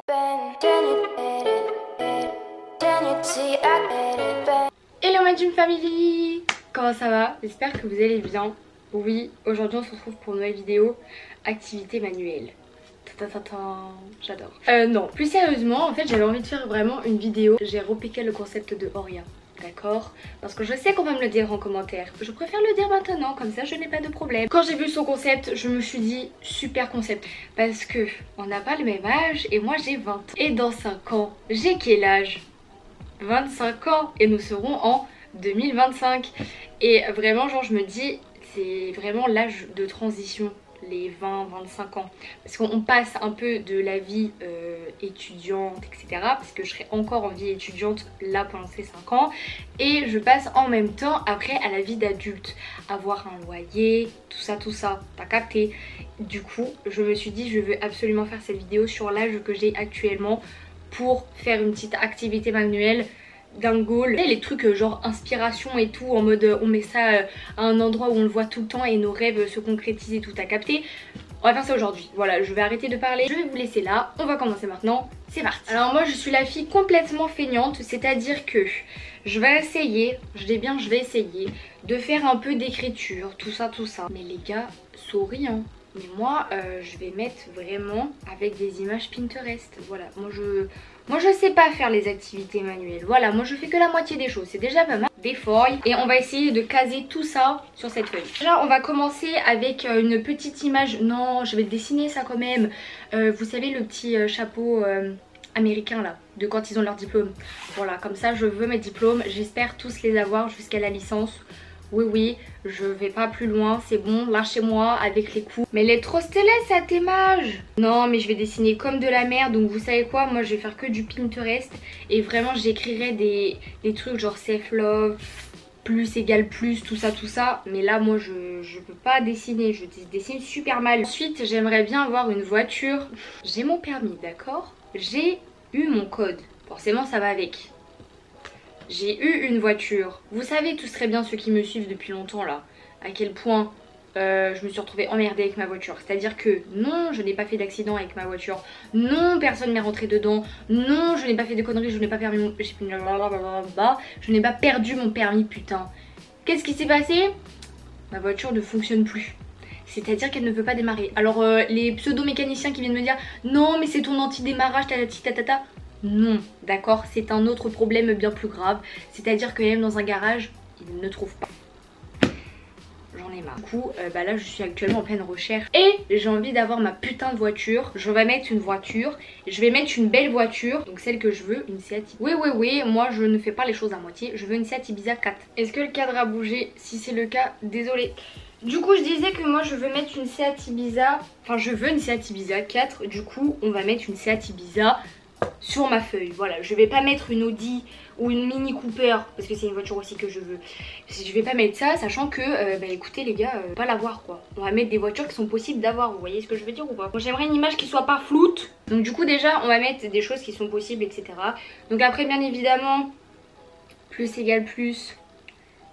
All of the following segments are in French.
Hello my Gym Family, comment ça va? J'espère que vous allez bien. Oui, aujourd'hui on se retrouve pour une nouvelle vidéo activité manuelle. J'adore. Non, plus sérieusement, en fait j'avais envie de faire vraiment une vidéo. J'ai repiqué le concept de Oria, d'accord? Parce que je sais qu'on va me le dire en commentaire. Je préfère le dire maintenant, comme ça je n'ai pas de problème. Quand j'ai vu son concept, je me suis dit super concept. Parce que on n'a pas le même âge et moi j'ai 20. Et dans 5 ans, j'ai quel âge? 25 ans et nous serons en 2025. Et vraiment genre je me dis c'est vraiment l'âge de transition, les 20-25 ans, parce qu'on passe un peu de la vie étudiante etc, parce que je serai encore en vie étudiante là pendant ces 5 ans, et je passe en même temps après à la vie d'adulte, avoir un loyer, tout ça, t'as capté. Du coup je me suis dit je veux absolument faire cette vidéo sur l'âge que j'ai actuellement pour faire une petite activité manuelle d'un goal. Les trucs genre inspiration et tout, en mode on met ça à un endroit où on le voit tout le temps et nos rêves se concrétisent et tout, à capter. On va faire ça aujourd'hui. Voilà, je vais arrêter de parler, je vais vous laisser là, on va commencer maintenant, c'est parti. Alors moi je suis la fille complètement feignante, c'est-à-dire que je vais essayer, je dis bien je vais essayer de faire un peu d'écriture, tout ça. Mais les gars, sorry hein, mais moi je vais mettre vraiment avec des images Pinterest. Voilà, moi je sais pas faire les activités manuelles. Voilà, moi je fais que la moitié des choses, c'est déjà pas mal. Des feuilles, et on va essayer de caser tout ça sur cette feuille. Déjà on va commencer avec une petite image. Non, je vais dessiner ça quand même. Vous savez le petit chapeau américain là, de quand ils ont leur diplôme. Voilà, comme ça je veux mes diplômes, j'espère tous les avoir jusqu'à la licence. Oui, je vais pas plus loin, c'est bon, lâchez-moi avec les coups. Mais elle est trop stylée cette image. Non mais je vais dessiner comme de la merde, donc vous savez quoi, moi je vais faire que du Pinterest. Et vraiment j'écrirai des trucs genre self-love, plus égale plus, tout ça. Mais là moi je peux pas dessiner, je dessine super mal. Ensuite j'aimerais bien avoir une voiture. J'ai mon permis, d'accord? J'ai eu mon code, forcément ça va avec. J'ai eu une voiture. Vous savez tous très bien, ceux qui me suivent depuis longtemps là, à quel point je me suis retrouvée emmerdée avec ma voiture. C'est-à-dire que non, je n'ai pas fait d'accident avec ma voiture. Non, personne m'est rentré dedans. Non, je n'ai pas fait de conneries, je n'ai pas perdu mon... Je n'ai pas perdu mon permis, putain. Qu'est-ce qui s'est passé? Ma voiture ne fonctionne plus. C'est-à-dire qu'elle ne veut pas démarrer. Alors les pseudo-mécaniciens qui viennent me dire non mais c'est ton anti-démarrage, tatata. Non, d'accord, c'est un autre problème bien plus grave. C'est-à-dire que même dans un garage, ils ne trouvent pas. J'en ai marre. Du coup, là je suis actuellement en pleine recherche. Et j'ai envie d'avoir ma putain de voiture. Je vais mettre une voiture. Je vais mettre une belle voiture. Donc celle que je veux, une Seat. Oui, moi je ne fais pas les choses à moitié. Je veux une Seat Ibiza 4. Est-ce que le cadre a bougé? Si c'est le cas, désolé. Du coup je disais que moi je veux mettre une Seat Ibiza. Enfin je veux une Seat Ibiza 4. Du coup on va mettre une Seat Ibiza sur ma feuille. Voilà, je vais pas mettre une Audi ou une Mini Cooper parce que c'est une voiture aussi que je veux. Je vais pas mettre ça, sachant que écoutez les gars, pas l'avoir quoi. On va mettre des voitures qui sont possibles d'avoir, vous voyez ce que je veux dire ou pas? Bon, j'aimerais une image qui soit pas floute. Donc du coup déjà on va mettre des choses qui sont possibles etc. Donc après bien évidemment plus égale plus,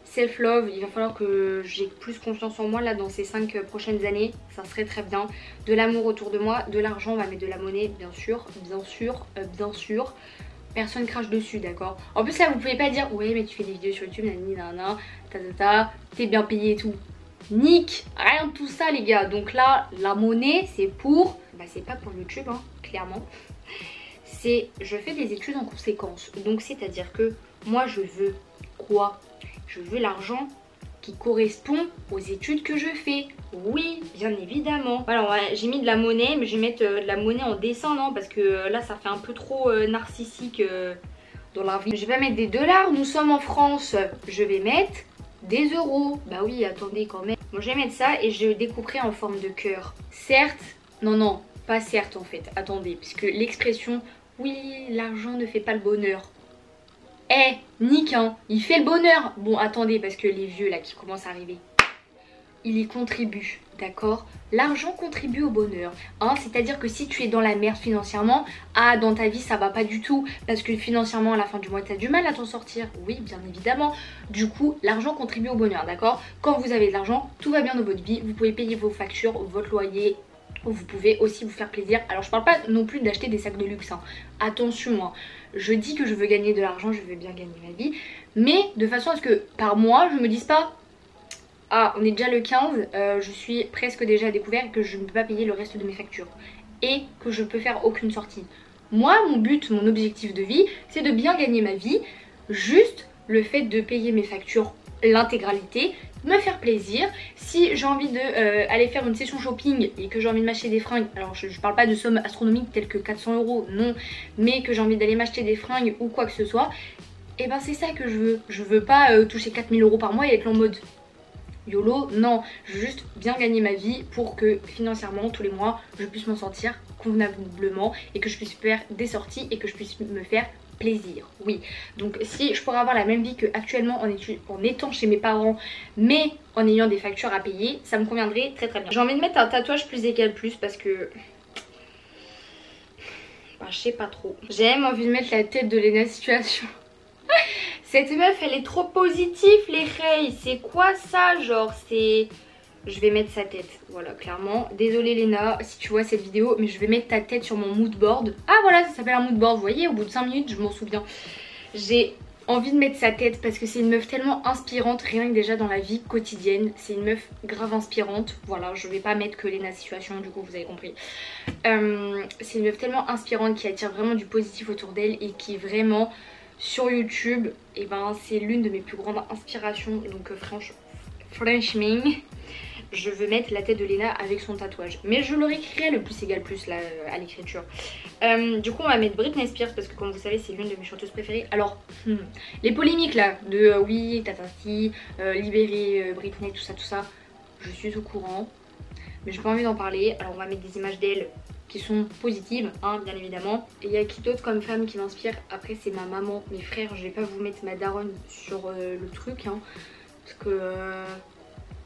self-love, il va falloir que j'ai plus confiance en moi là dans ces 5 prochaines années, ça serait très bien. De l'amour autour de moi, de l'argent, on va mettre de la monnaie bien sûr. Personne crache dessus, d'accord? En plus là vous pouvez pas dire ouais mais tu fais des vidéos sur YouTube, nanana, t'es bien payé et tout. Nique, rien de tout ça les gars. Donc là la monnaie c'est pour, c'est pas pour YouTube hein, clairement. C'est, je fais des études en conséquence. Donc c'est à dire que moi je veux quoi? Je veux l'argent qui correspond aux études que je fais. Oui, bien évidemment. Voilà, j'ai mis de la monnaie, mais je vais mettre de la monnaie en dessin, non? Parce que là, ça fait un peu trop narcissique dans la vie. Je vais pas mettre des dollars, nous sommes en France. Je vais mettre des euros. Bah oui, attendez quand même. Bon, je vais mettre ça et je découperai en forme de cœur. Certes, non, pas certes en fait. Attendez, puisque l'expression oui, l'argent ne fait pas le bonheur. Nick hein, il fait le bonheur. Bon attendez parce que les vieux là qui commencent à arriver, il y contribue, d'accord? L'argent contribue au bonheur hein, c'est-à-dire que si tu es dans la merde financièrement, dans ta vie ça va pas du tout, parce que financièrement à la fin du mois tu as du mal à t'en sortir. Oui bien évidemment, du coup l'argent contribue au bonheur, d'accord? Quand vous avez de l'argent, tout va bien dans votre vie, vous pouvez payer vos factures, votre loyer, Vous pouvez aussi vous faire plaisir. Alors je parle pas non plus d'acheter des sacs de luxe, hein. Attention, hein. Je dis que je veux gagner de l'argent, je veux bien gagner ma vie, mais de façon à ce que par mois je me dise pas ah on est déjà le 15, je suis presque déjà à découvert et que je ne peux pas payer le reste de mes factures et que je peux faire aucune sortie. Moi mon but, mon objectif de vie c'est de bien gagner ma vie. Juste le fait de payer mes factures l'intégralité, me faire plaisir. Si j'ai envie de aller faire une session shopping et que j'ai envie de m'acheter des fringues, alors je parle pas de sommes astronomiques telles que 400 €, non, mais que j'ai envie d'aller m'acheter des fringues ou quoi que ce soit, et ben c'est ça que je veux. Je veux pas toucher 4000 € par mois et être en mode YOLO, non, je veux juste bien gagner ma vie pour que financièrement tous les mois je puisse m'en sortir convenablement et que je puisse faire des sorties et que je puisse me faire plaisir, oui. Donc si je pourrais avoir la même vie qu'actuellement en étant chez mes parents mais en ayant des factures à payer, ça me conviendrait très très bien. J'ai envie de mettre un tatouage plus égal plus parce que bah, je sais pas trop. J'ai même envie de mettre la tête de Lena Situation. Cette meuf elle est trop positive les Ray. C'est quoi ça genre? C'est... Je vais mettre sa tête, voilà, clairement. Désolée Léna si tu vois cette vidéo, mais je vais mettre ta tête sur mon mood board. Ah voilà, ça s'appelle un mood board, vous voyez, au bout de 5 minutes, je m'en souviens. J'ai envie de mettre sa tête parce que c'est une meuf tellement inspirante, rien que déjà dans la vie quotidienne. C'est une meuf grave inspirante, voilà, je vais pas mettre que Léna Situation, du coup vous avez compris. C'est une meuf tellement inspirante qui attire vraiment du positif autour d'elle et qui vraiment, sur YouTube, et ben c'est l'une de mes plus grandes inspirations. Donc franchement, je veux mettre la tête de Léna avec son tatouage. Mais je le réécrirai le plus égal plus là à l'écriture. Du coup on va mettre Britney Spears parce que comme vous savez c'est l'une de mes chanteuses préférées. Alors les polémiques là de oui tatati, libérer Britney tout ça, je suis au courant. Mais j'ai pas envie d'en parler. Alors on va mettre des images d'elle qui sont positives, hein, bien évidemment. Et il y a qui d'autre comme femme qui m'inspire? Après c'est ma maman, mes frères. Je vais pas vous mettre ma daronne sur le truc, hein, parce que...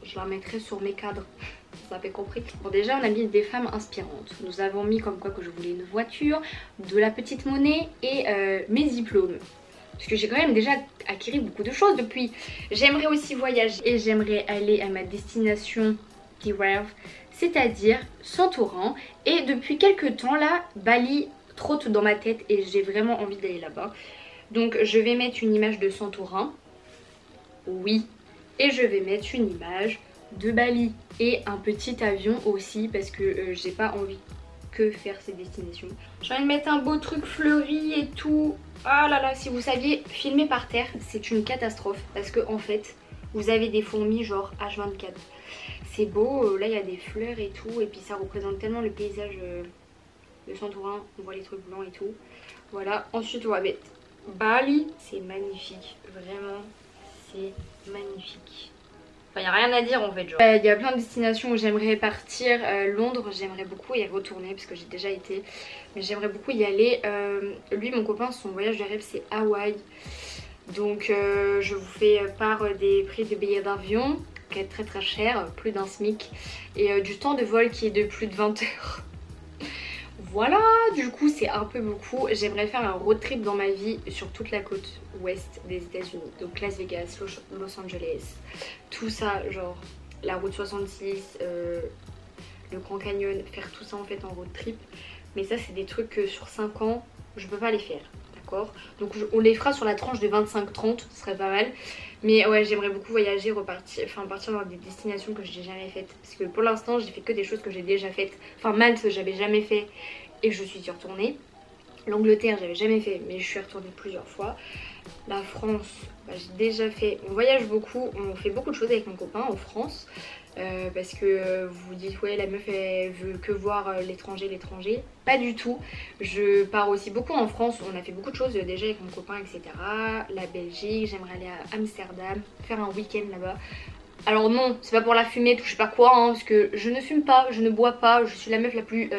je la mettrai sur mes cadres, vous avez compris. Bon déjà on a mis des femmes inspirantes. Nous avons mis comme quoi que je voulais une voiture, de la petite monnaie et mes diplômes. Parce que j'ai quand même déjà acquis beaucoup de choses depuis. J'aimerais aussi voyager et j'aimerais aller à ma destination qui rêve, c'est-à-dire Santorin. Et depuis quelques temps là, Bali trotte dans ma tête et j'ai vraiment envie d'aller là-bas. Donc je vais mettre une image de Santorin. Oui. Et je vais mettre une image de Bali et un petit avion aussi parce que j'ai pas envie que faire ces destinations. J'ai envie de mettre un beau truc fleuri et tout. Ah là là, si vous saviez, filmer par terre c'est une catastrophe parce que en fait vous avez des fourmis genre H24. C'est beau, là il y a des fleurs et tout et puis ça représente tellement le paysage de Santorin. On voit les trucs blancs et tout. Voilà, ensuite on va mettre Bali. C'est magnifique, vraiment. C'est magnifique. Enfin, il n'y a rien à dire en fait. Il y a plein de destinations où j'aimerais partir. Londres, j'aimerais beaucoup y retourner parce que j'ai déjà été. Mais j'aimerais beaucoup y aller. Lui, mon copain, son voyage de rêve, c'est Hawaï. Donc, je vous fais part des prix de billets d'avion qui est très très cher, plus d'un SMIC. Et du temps de vol qui est de plus de 20 heures. Voilà, du coup c'est un peu beaucoup. J'aimerais faire un road trip dans ma vie sur toute la côte ouest des États-Unis. Donc Las Vegas, Los Angeles, tout ça, genre la route 66, le Grand Canyon, faire tout ça en fait en road trip. Mais ça c'est des trucs que sur 5 ans je peux pas les faire, d'accord? Donc on les fera sur la tranche de 25-30, ce serait pas mal. Mais ouais, j'aimerais beaucoup voyager, partir dans des destinations que j'ai jamais faites. Parce que pour l'instant j'ai fait que des choses que j'ai déjà faites. Enfin Malte j'avais jamais fait et je suis y retournée. L'Angleterre j'avais jamais fait mais je suis retournée plusieurs fois. La France, bah, j'ai déjà fait. On voyage beaucoup, on fait beaucoup de choses avec mon copain en France. Parce que vous vous dites ouais la meuf elle veut que voir l'étranger. Pas du tout. Je pars aussi beaucoup en France. On a fait beaucoup de choses déjà avec mon copain etc. La Belgique, j'aimerais aller à Amsterdam, faire un week-end là-bas. Alors non, c'est pas pour la fumée, tout je sais pas quoi hein, parce que je ne fume pas, je ne bois pas, je suis la meuf la plus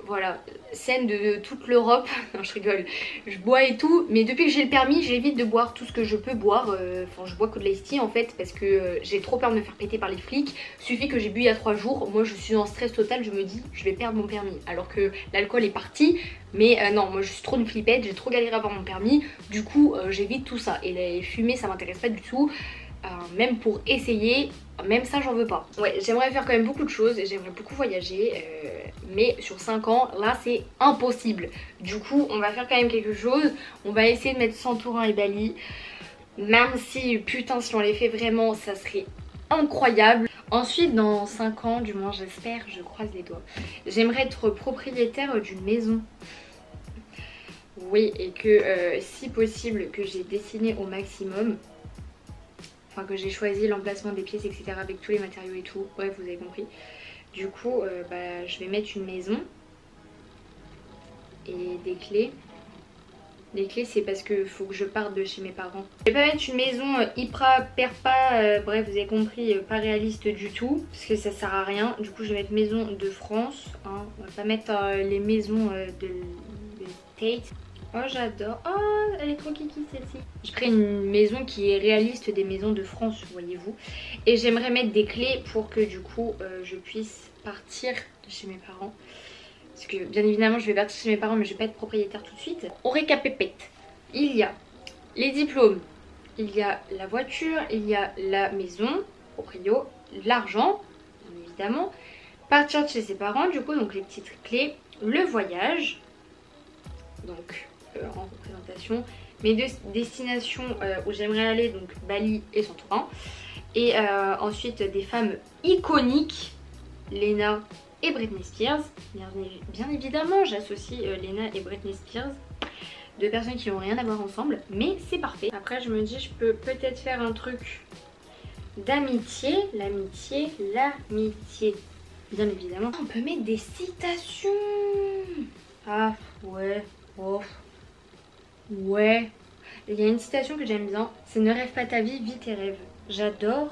voilà, saine de toute l'Europe. Non je rigole, je bois et tout, mais depuis que j'ai le permis j'évite de boire tout ce que je peux boire. Enfin je bois que de l'ice tea en fait parce que j'ai trop peur de me faire péter par les flics. Suffit que j'ai bu il y a 3 jours, moi je suis en stress total, je me dis je vais perdre mon permis. Alors que l'alcool est parti, mais non moi je suis trop une flippette, j'ai trop galéré à avoir mon permis. Du coup j'évite tout ça et les fumées ça m'intéresse pas du tout. même pour essayer, même ça j'en veux pas. Ouais, j'aimerais faire quand même beaucoup de choses, j'aimerais beaucoup voyager, mais sur 5 ans, là c'est impossible. Du coup, on va faire quand même quelque chose, on va essayer de mettre Santorin et Bali, même si, putain, si on les fait vraiment, ça serait incroyable. Ensuite, dans 5 ans, du moins j'espère, je croise les doigts, j'aimerais être propriétaire d'une maison. Oui, et que si possible, que j'ai dessiné au maximum. Enfin, que j'ai choisi l'emplacement des pièces, etc. avec tous les matériaux et tout. Bref, vous avez compris. Du coup, je vais mettre une maison. Et des clés. Les clés, c'est parce que faut que je parte de chez mes parents. Je vais pas mettre une maison hyper perpa, bref, vous avez compris, pas réaliste du tout. Parce que ça sert à rien. Du coup, je vais mettre maison de France. Hein. On va pas mettre les maisons de Tate. Oh, j'adore. Oh, elle est trop kiki celle-ci. Je ferai une maison qui est réaliste des maisons de France, voyez-vous. Et j'aimerais mettre des clés pour que du coup, je puisse partir de chez mes parents. Parce que bien évidemment, je vais partir chez mes parents, mais je vais pas être propriétaire tout de suite. On récapépète. Il y a les diplômes, il y a la voiture, il y a la maison, proprio, l'argent, bien évidemment. Partir de chez ses parents, du coup, donc les petites clés, le voyage. Donc... en représentation, mes deux destinations où j'aimerais aller, donc Bali et Santorin, et ensuite des femmes iconiques, Lena et Britney Spears. Bien évidemment, j'associe Lena et Britney Spears, deux personnes qui n'ont rien à voir ensemble, mais c'est parfait. Après je me dis, je peux peut-être faire un truc d'amitié, l'amitié, bien évidemment. On peut mettre des citations. Ah ouais, oh. Ouais, il y a une citation que j'aime bien, c'est ne rêve pas ta vie, vis tes rêves. J'adore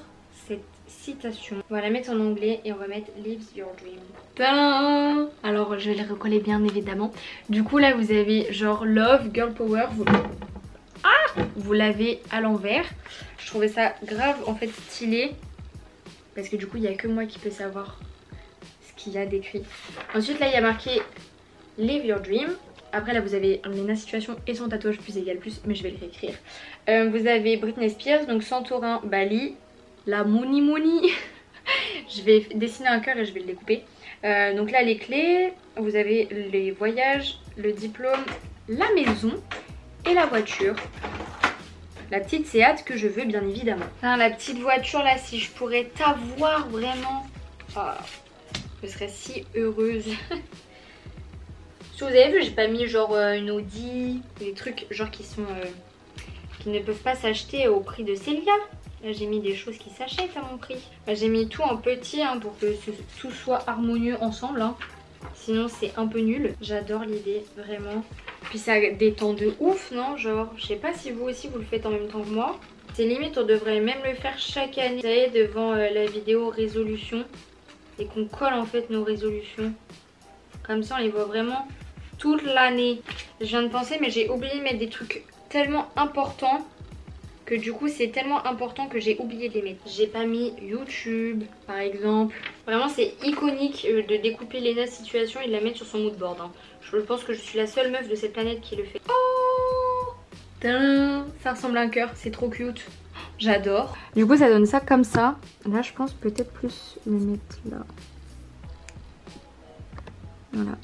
cette citation. On va la mettre en anglais et on va mettre live your dream. Tadam! Alors je vais les recoller bien évidemment. Du coup là vous avez genre love, girl power, vous l'avez à l'envers. Je trouvais ça grave en fait stylé parce que du coup il n'y a que moi qui peux savoir ce qu'il y a d'écrit. Ensuite là il y a marqué live your dream. Après là vous avez Lena Situation et son tatouage plus égal plus, mais je vais le réécrire. Vous avez Britney Spears, donc Santorin, Bali, la Mouni. Je vais dessiner un cœur et je vais le découper. Donc là les clés, vous avez les voyages, le diplôme, la maison et la voiture. La petite Seat que je veux bien évidemment. Hein, la petite voiture là, si je pourrais t'avoir vraiment, oh, je serais si heureuse. Vous avez vu, j'ai pas mis genre une Audi, des trucs genre qui sont qui ne peuvent pas s'acheter au prix de Célia. Là j'ai mis des choses qui s'achètent à mon prix. Là, j'ai mis tout en petit hein, pour que tout soit harmonieux ensemble. Hein. Sinon c'est un peu nul. J'adore l'idée, vraiment. Puis ça détend de ouf, non? Genre, je sais pas si vous aussi vous le faites en même temps que moi. C'est limite, on devrait même le faire chaque année. Vous savez, devant la vidéo résolution. Et qu'on colle en fait nos résolutions. Comme ça on les voit vraiment toute l'année. Je viens de penser mais j'ai oublié de mettre des trucs tellement importants que du coup c'est tellement important que j'ai oublié de les mettre. J'ai pas mis YouTube par exemple. Vraiment c'est iconique de découper Lena Situation et de la mettre sur son moodboard. Hein. Je pense que je suis la seule meuf de cette planète qui le fait. Oh, ça ressemble à un cœur, c'est trop cute. J'adore. Du coup ça donne ça comme ça. Là je pense peut-être plus le mettre là. Voilà.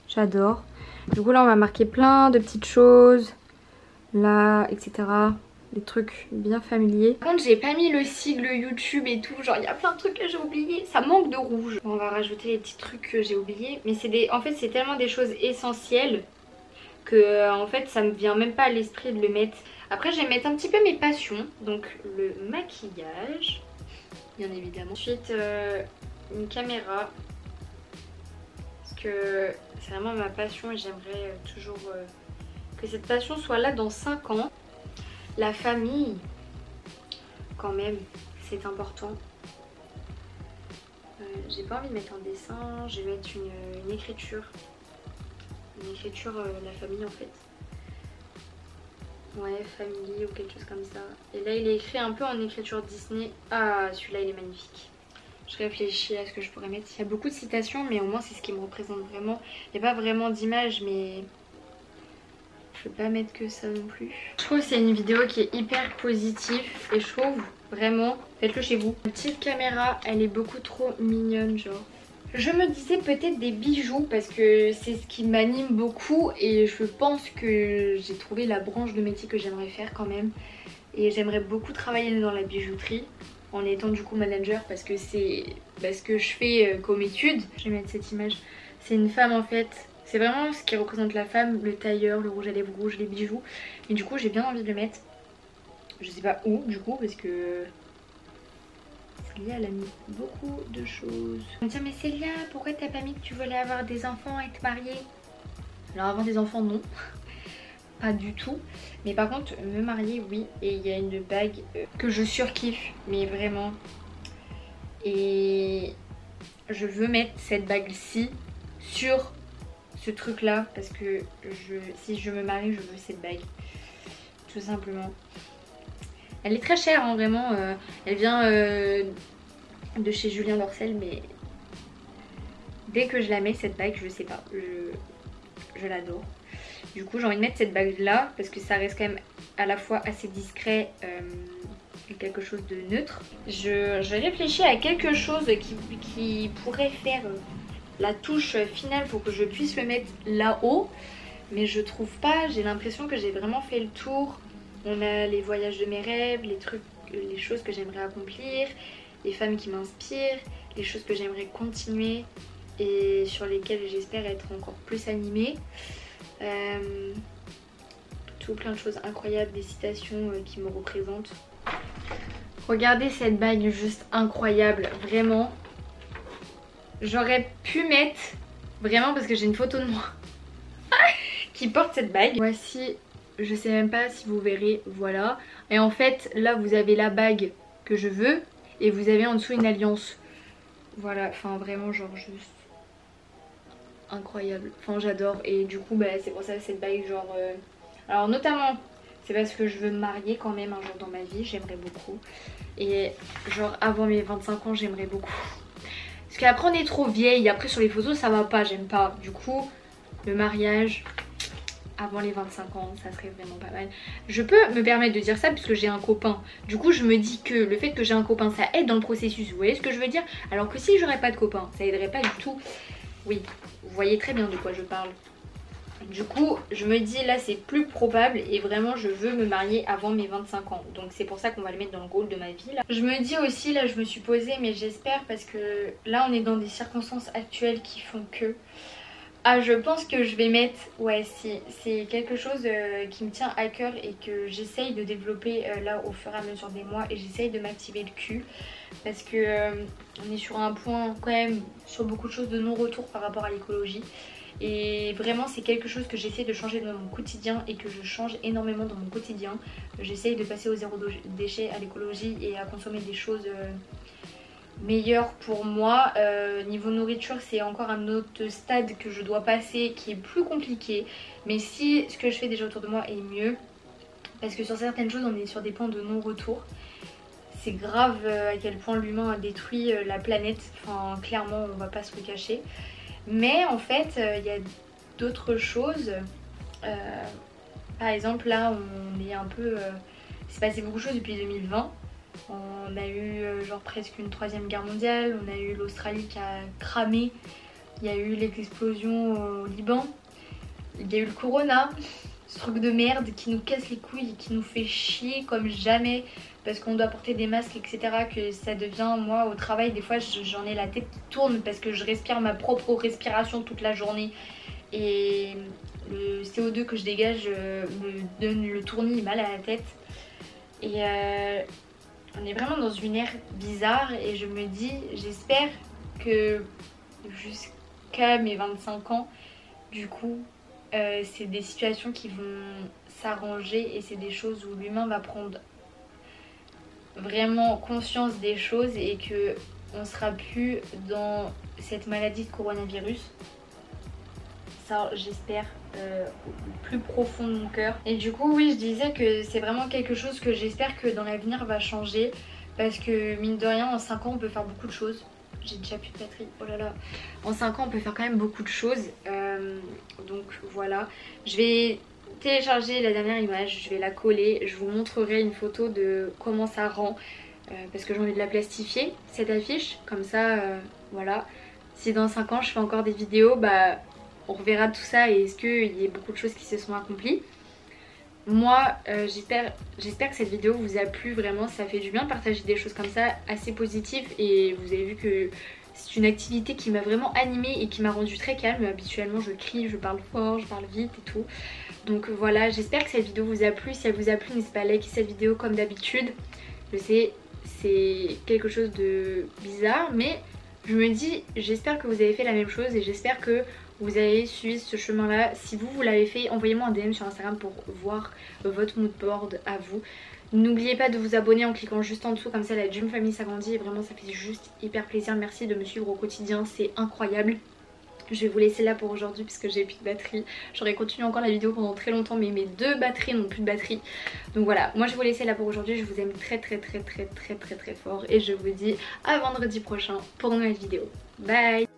J'adore. Du coup là on va marquer plein de petites choses. Là, etc. Des trucs bien familiers. Par contre j'ai pas mis le sigle YouTube et tout. Genre il y a plein de trucs que j'ai oubliés. Ça manque de rouge. On va rajouter les petits trucs que j'ai oubliés. Mais c'est en fait c'est tellement des choses essentielles que en fait ça me vient même pas à l'esprit de le mettre. Après je vais mettre un petit peu mes passions. Donc le maquillage. Bien évidemment. Ensuite une caméra. Que c'est vraiment ma passion et j'aimerais toujours que cette passion soit là dans 5 ans. La famille, quand même, c'est important. J'ai pas envie de mettre un dessin, je vais mettre une écriture. Une écriture, la famille en fait. Ouais, famille ou quelque chose comme ça. Et là il est écrit un peu en écriture Disney. Ah, celui-là il est magnifique. Je réfléchis à ce que je pourrais mettre. Il y a beaucoup de citations mais au moins c'est ce qui me représente vraiment. Il n'y a pas vraiment d'image mais Je vais pas mettre que ça non plus. Je trouve que c'est une vidéo qui est hyper positive et je trouve vraiment, faites-le chez vous. La petite caméra, elle est beaucoup trop mignonne genre. Je me disais peut-être des bijoux parce que c'est ce qui m'anime beaucoup et je pense que j'ai trouvé la branche de métier que j'aimerais faire quand même. Et j'aimerais beaucoup travailler dans la bijouterie en étant du coup manager parce que c'est ce que je fais comme étude. Je vais mettre cette image. C'est une femme en fait. C'est vraiment ce qui représente la femme, le tailleur, le rouge à lèvres rouge, les bijoux. Et du coup j'ai bien envie de le mettre. Je sais pas où du coup parce que Célia elle a mis beaucoup de choses. On me dit mais Célia pourquoi t'as pas mis que tu voulais avoir des enfants et te marier? Alors avoir des enfants non. Pas du tout. Mais par contre me marier oui. Et il y a une bague que je surkiffe mais vraiment. Et je veux mettre cette bague-ci sur ce truc là parce que si je me marie je veux cette bague tout simplement. Elle est très chère hein, vraiment, elle vient de chez Julien Dorcel mais dès que je la mets cette bague je sais pas, je l'adore. Du coup j'ai envie de mettre cette bague là parce que ça reste quand même à la fois assez discret et quelque chose de neutre. Je réfléchis à quelque chose qui pourrait faire la touche finale pour que je puisse le mettre là-haut. Mais je trouve pas, j'ai l'impression que j'ai vraiment fait le tour. On a les voyages de mes rêves, les trucs, les choses que j'aimerais accomplir, les femmes qui m'inspirent, les choses que j'aimerais continuer et sur lesquelles j'espère être encore plus animée. Tout plein de choses incroyables, des citations qui me représentent. Regardez cette bague juste incroyable, vraiment. J'aurais pu mettre, vraiment parce que j'ai une photo de moi qui porte cette bague. Voici, je sais même pas si vous verrez, voilà. Et en fait là vous avez la bague que je veux et vous avez en dessous une alliance. Voilà, enfin vraiment genre juste incroyable. Enfin j'adore et du coup bah, c'est pour ça cette bague genre... Alors notamment c'est parce que je veux me marier quand même un jour dans ma vie, j'aimerais beaucoup. Et genre avant mes 25 ans j'aimerais beaucoup. Parce qu'après on est trop vieille, après sur les photos ça va pas, j'aime pas. Du coup le mariage avant les 25 ans ça serait vraiment pas mal. Je peux me permettre de dire ça puisque j'ai un copain. Du coup je me dis que le fait que j'ai un copain ça aide dans le processus, vous voyez ce que je veux dire? Alors que si j'aurais pas de copain ça aiderait pas du tout. Oui, vous voyez très bien de quoi je parle. Du coup je me dis là c'est plus probable et vraiment je veux me marier avant mes 25 ans. Donc c'est pour ça qu'on va le mettre dans le goal de ma vie là. Je me dis aussi là je me suis posée mais j'espère parce que là on est dans des circonstances actuelles qui font que... Ah je pense que je vais mettre, ouais c'est quelque chose qui me tient à cœur et que j'essaye de développer là au fur et à mesure des mois et j'essaye de m'activer le cul parce que on est sur un point quand même sur beaucoup de choses de non-retour par rapport à l'écologie et vraiment c'est quelque chose que j'essaie de changer dans mon quotidien et que je change énormément dans mon quotidien. J'essaye de passer au zéro déchet, à l'écologie et à consommer des choses... meilleur pour moi. Niveau nourriture c'est encore un autre stade que je dois passer qui est plus compliqué, mais si ce que je fais déjà autour de moi est mieux parce que sur certaines choses on est sur des points de non-retour. C'est grave à quel point l'humain a détruit la planète, enfin clairement on va pas se le cacher, mais en fait il y a d'autres choses. Par exemple là on est un peu... il s'est passé beaucoup de choses depuis 2020. On a eu genre presque une 3e guerre mondiale, on a eu l'Australie qui a cramé, il y a eu les explosions au Liban, il y a eu le corona, ce truc de merde qui nous casse les couilles et qui nous fait chier comme jamais parce qu'on doit porter des masques etc. Que ça devient, moi au travail des fois j'en ai la tête qui tourne parce que je respire ma propre respiration toute la journée et le CO2 que je dégage me donne le tournis mal à la tête et... on est vraiment dans une ère bizarre et je me dis, j'espère que jusqu'à mes 25 ans, du coup, c'est des situations qui vont s'arranger et c'est des choses où l'humain va prendre vraiment conscience des choses et que on sera plus dans cette maladie de coronavirus. Ça, j'espère au plus profond de mon cœur. Et du coup oui je disais que c'est vraiment quelque chose que j'espère que dans l'avenir va changer parce que mine de rien en 5 ans on peut faire beaucoup de choses. J'ai déjà plus de batterie, oh là là. En 5 ans on peut faire quand même beaucoup de choses donc voilà. Je vais téléchargé la dernière image, je vais la coller, je vous montrerai une photo de comment ça rend parce que j'ai envie de la plastifier cette affiche, comme ça voilà, si dans 5 ans je fais encore des vidéos, bah on reverra tout ça et est-ce qu'il y a beaucoup de choses qui se sont accomplies. Moi j'espère que cette vidéo vous a plu, vraiment ça fait du bien de partager des choses comme ça assez positives et vous avez vu que c'est une activité qui m'a vraiment animée et qui m'a rendue très calme. Habituellement je crie, je parle fort, je parle vite et tout. Donc voilà, j'espère que cette vidéo vous a plu. Si elle vous a plu, n'hésitez pas à liker cette vidéo comme d'habitude. Je sais, c'est quelque chose de bizarre, mais je me dis, j'espère que vous avez fait la même chose et j'espère que vous avez suivi ce chemin là. Si vous l'avez fait, envoyez-moi un DM sur Instagram pour voir votre mood board à vous. N'oubliez pas de vous abonner en cliquant juste en dessous, comme ça la Dream Family s'agrandit et vraiment ça fait juste hyper plaisir. Merci de me suivre au quotidien, c'est incroyable. Je vais vous laisser là pour aujourd'hui puisque j'ai plus de batterie. J'aurais continué encore la vidéo pendant très longtemps mais mes 2 batteries n'ont plus de batterie. Donc voilà, moi je vais vous laisser là pour aujourd'hui. Je vous aime très fort et je vous dis à vendredi prochain pour une nouvelle vidéo. Bye.